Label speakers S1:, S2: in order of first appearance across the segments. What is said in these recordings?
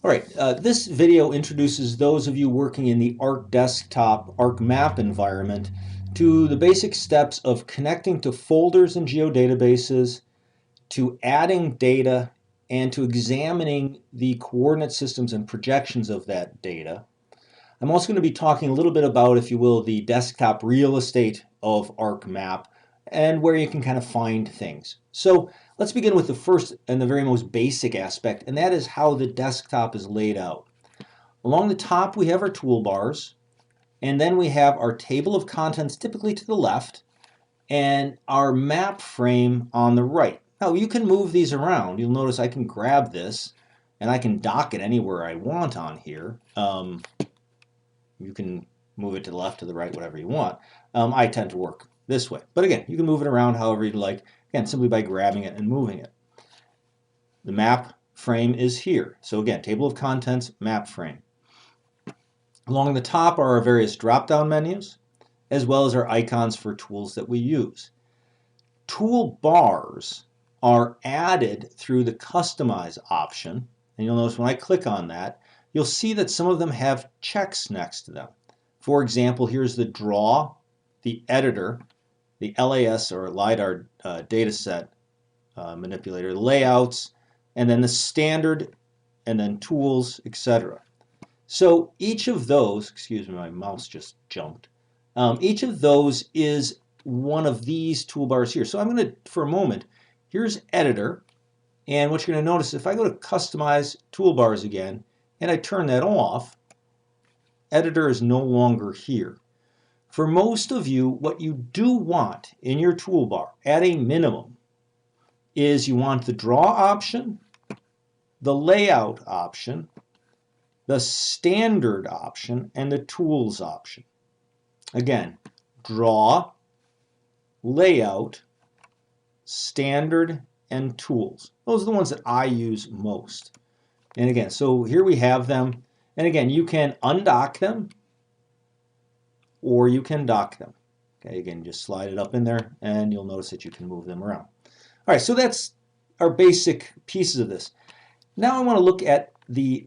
S1: All right, this video introduces those of you working in the Arc Desktop, ArcMap environment to the basic steps of connecting to folders in geodatabases, to adding data, and to examining the coordinate systems and projections of that data. I'm also going to be talking a little bit about, if you will, the desktop real estate of ArcMap and where you can kind of find things. So let's begin with the first and the very most basic aspect, and that is how the desktop is laid out. Along the top, we have our toolbars, and then we have our table of contents typically to the left, and our map frame on the right. Now you can move these around. You'll notice I can grab this and I can dock it anywhere I want on here. You can move it to the left, to the right, whatever you want. I tend to work this way. But again, you can move it around however you'd like, again, simply by grabbing it and moving it. The map frame is here. So again, table of contents, map frame. Along the top are our various drop-down menus, as well as our icons for tools that we use. Toolbars are added through the Customize option, and you'll notice when I click on that, you'll see that some of them have checks next to them. For example, here's the Draw, the Editor, the LAS or LiDAR dataset manipulator, layouts, and then the Standard, and then Tools, etc. So each of those, excuse me, my mouse just jumped. Each of those is one of these toolbars here. So I'm going to, for a moment, here's Editor, and what you're going to notice, if I go to Customize Toolbars again, and I turn that off, Editor is no longer here. For most of you, what you do want in your toolbar, at a minimum, is you want the Draw option, the Layout option, the Standard option, and the Tools option. Again, Draw, Layout, Standard, and Tools. Those are the ones that I use most. And again, so here we have them. And again, you can undock them or you can dock them. Okay, again, just slide it up in there and you'll notice that you can move them around. All right, so that's our basic pieces of this. Now I want to look at the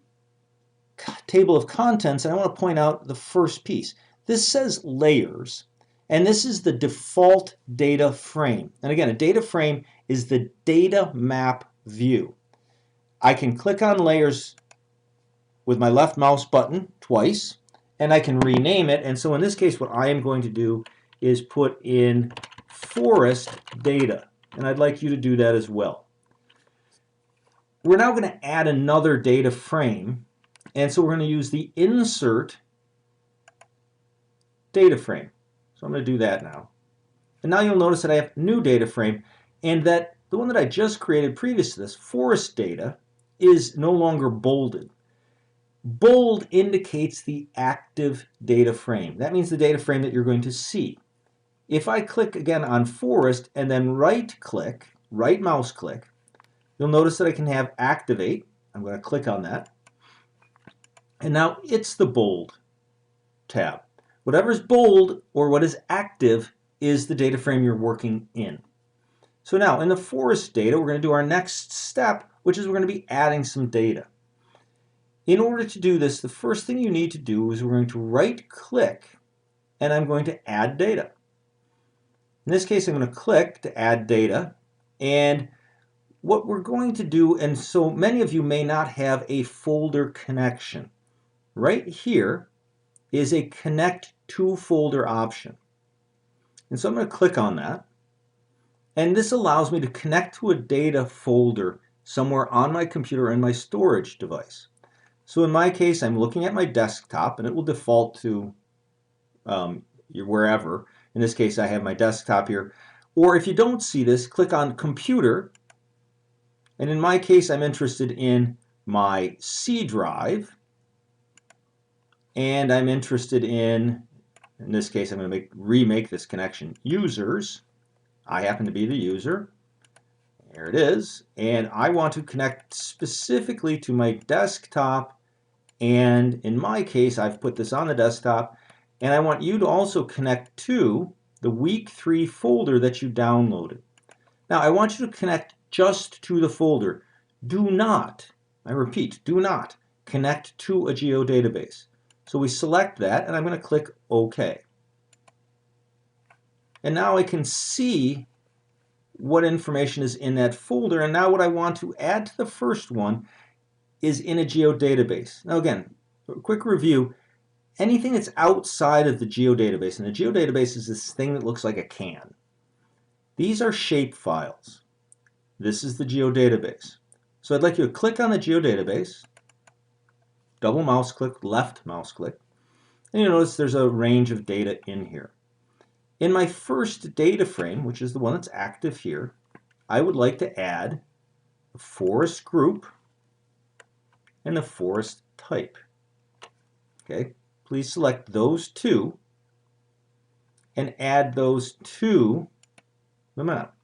S1: table of contents, and I want to point out the first piece. This says layers, and this is the default data frame. And again, a data frame is the data map view. I can click on layers with my left mouse button twice, and I can rename it. And so in this case, what I am going to do is put in forest data, and I'd like you to do that as well. We're now going to add another data frame, and so we're going to use the insert data frame. So I'm going to do that now. And now you'll notice that I have new data frame, and that the one that I just created previous to this, forest data, is no longer bolded. Bold indicates the active data frame. That means the data frame that you're going to see. If I click again on forest and then right click, right mouse click, you'll notice that I can have activate. I'm going to click on that. And now it's the bold tab. Whatever's bold or what is active is the data frame you're working in. So now in the forest data, we're going to do our next step, which is we're going to be adding some data. In order to do this, the first thing you need to do is we're going to right click and I'm going to add data. In this case, I'm going to click to add data, and what we're going to do, and so many of you may not have a folder connection. Right here is a connect to folder option. And so I'm going to click on that. And this allows me to connect to a data folder somewhere on my computer and my storage device. So in my case, I'm looking at my desktop, and it will default to wherever. In this case, I have my desktop here. Or if you don't see this, click on Computer. And in my case, I'm interested in my C drive. And I'm interested in this case, I'm going to remake this connection, users. I happen to be the user. There it is. And I want to connect specifically to my desktop. And in my case, I've put this on the desktop. And I want you to also connect to the week 3 folder that you downloaded. Now, I want you to connect just to the folder. Do not, I repeat, do not connect to a geodatabase. So we select that, and I'm going to click OK. And now I can see what information is in that folder, and now what I want to add to the first one is in a geodatabase. Now again, a quick review, anything that's outside of the geodatabase, and the geodatabase is this thing that looks like a can. These are shape files. This is the geodatabase. So I'd like you to click on the geodatabase, double mouse click, left mouse click, and you'll notice there's a range of data in here. In my first data frame, which is the one that's active here, I would like to add the forest group and the forest type. Okay, please select those two and add those to the map.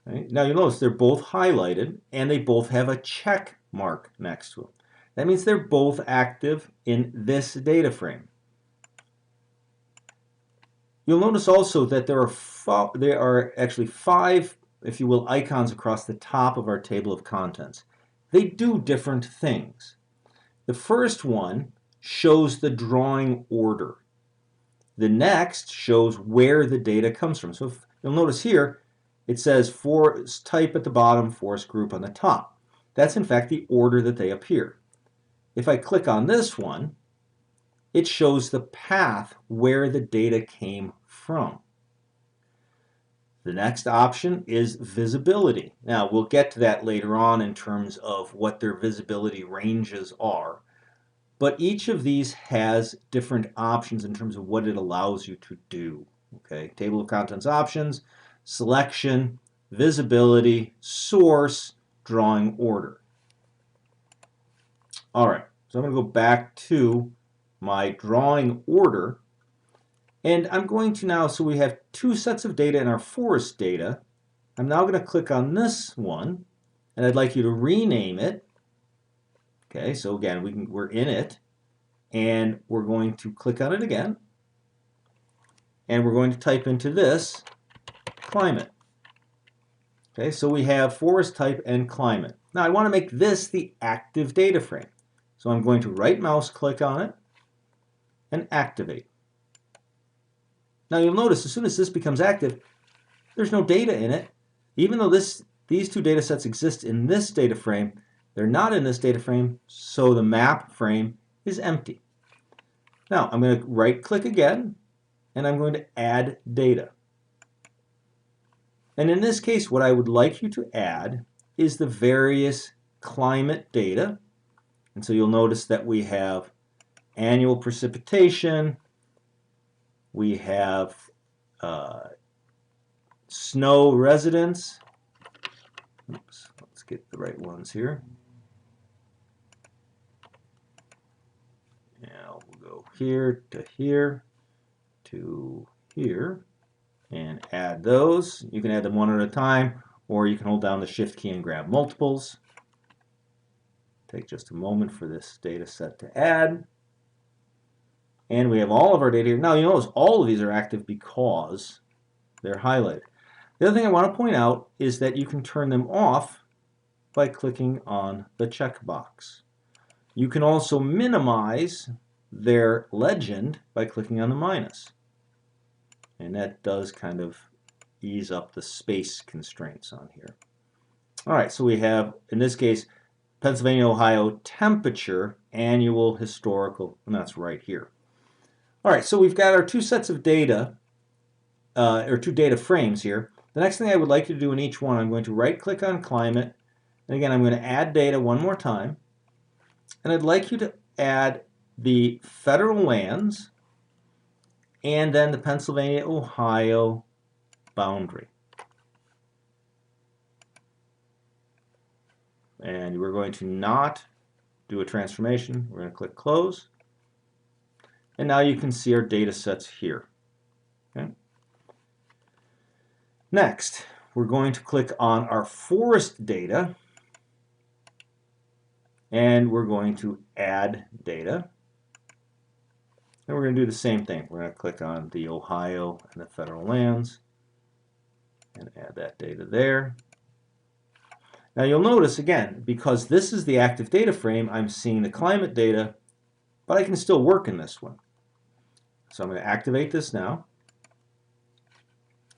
S1: Right? Now you'll notice they're both highlighted and they both have a check mark next to them. That means they're both active in this data frame. You'll notice also that there are actually 5, if you will, icons across the top of our table of contents. They do different things. The first one shows the drawing order. The next shows where the data comes from. So if you'll notice here, it says forest type at the bottom, forest group on the top. That's in fact the order that they appear. If I click on this one, it shows the path where the data came from. The next option is visibility. Now we'll get to that later on in terms of what their visibility ranges are, but each of these has different options in terms of what it allows you to do. Okay, table of contents options, selection, visibility, source, drawing order. All right, so I'm going to go back to my drawing order, and I'm going to now, so we have 2 sets of data in our forest data. I'm now going to click on this one, and I'd like you to rename it. Okay, so again, we're in it, and we're going to click on it again, and we're going to type into this climate. Okay, so we have forest type and climate. Now I want to make this the active data frame. So I'm going to right mouse click on it and activate. Now you'll notice as soon as this becomes active, there's no data in it. Even though these 2 data sets exist in this data frame, they're not in this data frame, so the map frame is empty. Now I'm going to right click again, and I'm going to add data. And in this case, what I would like you to add is the various climate data. And so you'll notice that we have annual precipitation, we have snow residence. Oops, let's get the right ones here. Now we'll go here to here to here and add those. You can add them one at a time, or you can hold down the Shift key and grab multiples. Take just a moment for this data set to add. And we have all of our data here. Now you notice all of these are active because they're highlighted. The other thing I want to point out is that you can turn them off by clicking on the checkbox. You can also minimize their legend by clicking on the minus. And that does kind of ease up the space constraints on here. All right, so we have, in this case, Pennsylvania, Ohio temperature, annual, historical, and that's right here. All right, so we've got our 2 sets of data, or 2 data frames here. The next thing I would like you to do in each one, I'm going to right-click on climate, and again, I'm going to add data one more time, and I'd like you to add the federal lands and then the Pennsylvania-Ohio boundary. And we're going to not do a transformation. We're going to click close. And now you can see our data sets here. Okay. Next, we're going to click on our forest data, and we're going to add data. And we're going to do the same thing. We're going to click on the Ohio and the federal lands and add that data there. Now you'll notice again, because this is the active data frame, I'm seeing the climate data, but I can still work in this one. So I'm going to activate this now.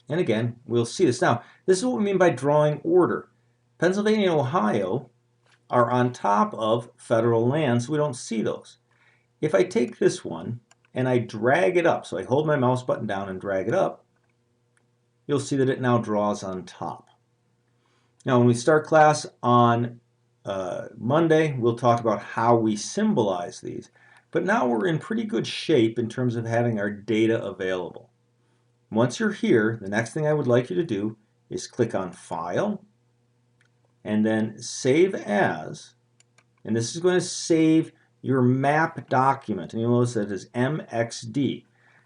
S1: And again, we'll see this. Now, this is what we mean by drawing order. Pennsylvania and Ohio are on top of federal lands, so we don't see those. If I take this one and I drag it up, so I hold my mouse button down and drag it up, you'll see that it now draws on top. Now, when we start class on Monday, we'll talk about how we symbolize these. But now we're in pretty good shape in terms of having our data available. Once you're here, the next thing I would like you to do is click on File, and then Save As, and this is going to save your map document, and you'll notice that it is MXD.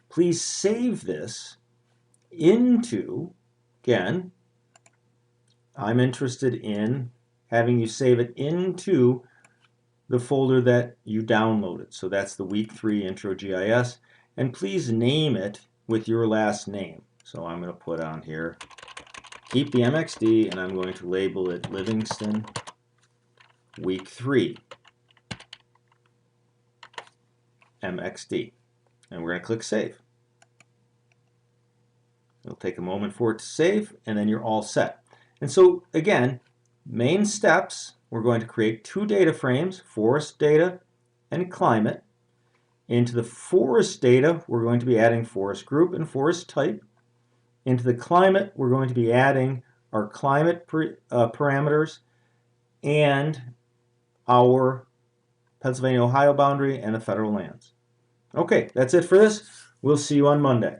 S1: Please save this into, again, I'm interested in having you save it into the folder that you downloaded. So that's the Week 3 Intro GIS, and please name it with your last name. So I'm going to put on here, keep the MXD, and I'm going to label it Livingston Week 3 MXD. And we're going to click Save. It'll take a moment for it to save, and then you're all set. And so again, main steps, we're going to create two data frames, forest data and climate. Into the forest data, we're going to be adding forest group and forest type. Into the climate, we're going to be adding our climate parameters and our Pennsylvania-Ohio boundary and the federal lands. Okay, that's it for this. We'll see you on Monday.